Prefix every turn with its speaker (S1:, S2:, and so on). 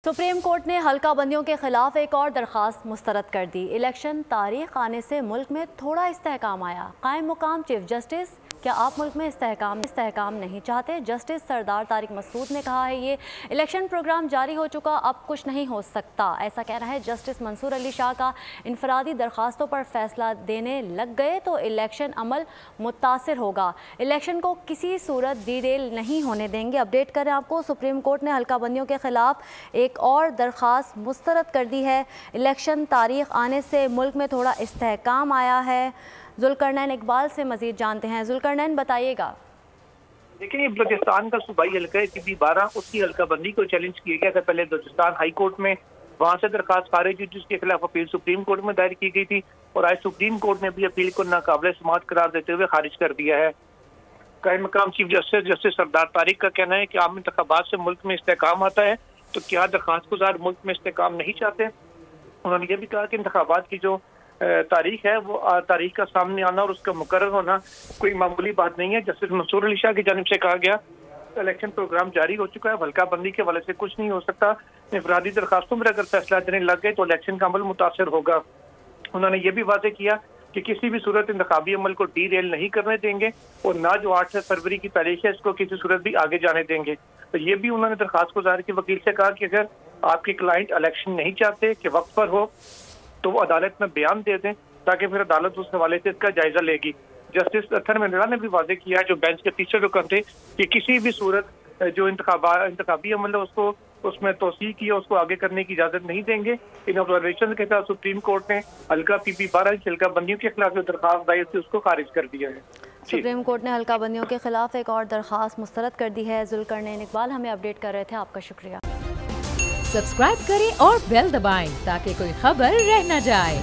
S1: Supreme court ने हल्का बंदियों के खिलाफ एक और दरखास्त मुस्तरद कर दी। इलेक्शन तारीख आने से मुल्क में थोड़ा इस्तेहकाम आया। कायम मुकाम चीफ जस्टिस, क्या आप मुल्क में इस्तेहकाम नहीं चाहते? जस्टिस सरदार तारिक मसूद ने कहा है ये इलेक्शन प्रोग्राम जारी हो चुका, अब कुछ नहीं हो सकता, ऐसा कहना है। जस्टिस मंसूर अली शाह का इनफरादी दरखास्तों पर फैसला देने लग गए तो इलेक्शन अमल मुतासर होगा। इलेक्शन को किसी सूरत डीरेल नहीं होने देंगे। अपडेट करें आपको, सुप्रीम कोर्ट ने हल्का बंदियों के खिलाफ एक और दरखास्त मुस्तरद कर दी है। इलेक्शन तारीख आने से मुल्क में थोड़ा इस्तेहकाम आया है। जुल्करनैन इकबाल से मजीद जानते हैं। जुल्करनैन, बताइएगा।
S2: देखिए, ये बलूचिस्तान का सूबाई हल्का है कि 12 उसकी हल्का बंदी को चैलेंज किया गया था। पहले बलूचिस्तान हाई कोर्ट में वहां से दरखास्त खारिज हुई, जिसके खिलाफ अपील सुप्रीम कोर्ट में दायर की गई थी और आज सुप्रीम कोर्ट ने भी अपील को नाकाबिल समाअत करार देते हुए खारिज कर दिया है। कायम मकाम चीफ जस्टिस सरदार तारिक का कहना है कि आम इंतखाबात से मुल्क में इस्तेहकाम आता है, तो क्या दरखास्त गुजार मुल्क में इस्तेहकाम नहीं चाहते। उन्होंने ये भी कहा कि इंतखाबात की जो तारीख है वो तारीख का सामने आना और उसका मुकर्रर होना कोई मामूली बात नहीं है। जस्टिस मंसूर अली शाह की जानिब से कहा गया इलेक्शन प्रोग्राम जारी हो चुका है, हल्का बंदी के हवाले से कुछ नहीं हो सकता। इनफरादी दरखास्तों में अगर फैसला देने लग गए तो इलेक्शन का अमल मुतासर होगा। उन्होंने ये भी वाजे किया कि किसी भी सूरत इंतखाबी अमल को डीरेल नहीं करने देंगे और ना जो 8 फरवरी की तारीख है इसको किसी सूरत भी आगे जाने देंगे। तो ये भी उन्होंने दरखास्त गुजार के वकील से कहा कि अगर आपके क्लाइंट इलेक्शन नहीं चाहते कि वक्त पर हो तो वो अदालत में बयान दे दें, ताकि फिर अदालत उस हवाले से इसका जायजा लेगी। जस्टिस अत्तर मिर्जा ने भी वाजे किया, जो बेंच के तीसरे रुकन थे, कि किसी भी सूरत जो इंतखाबी अमल है उसको उसमें तोसी की उसको आगे करने की इजाजत नहीं देंगे। इन ऑब्जर्वेशन के साथ सुप्रीम कोर्ट ने हल्का PP 12 हल्का बंदियों के खिलाफ जो दरखास्त दायर थी उसको खारिज कर दिया है।
S1: सुप्रीम कोर्ट ने हल्का बंदियों के खिलाफ एक और दरखास्त मुस्तरद कर दी है। जुल्करनैन इकबाल हमें अपडेट कर रहे थे, आपका शुक्रिया।
S3: सब्सक्राइब करें और बेल दबाएं ताकि कोई खबर रह न जाए।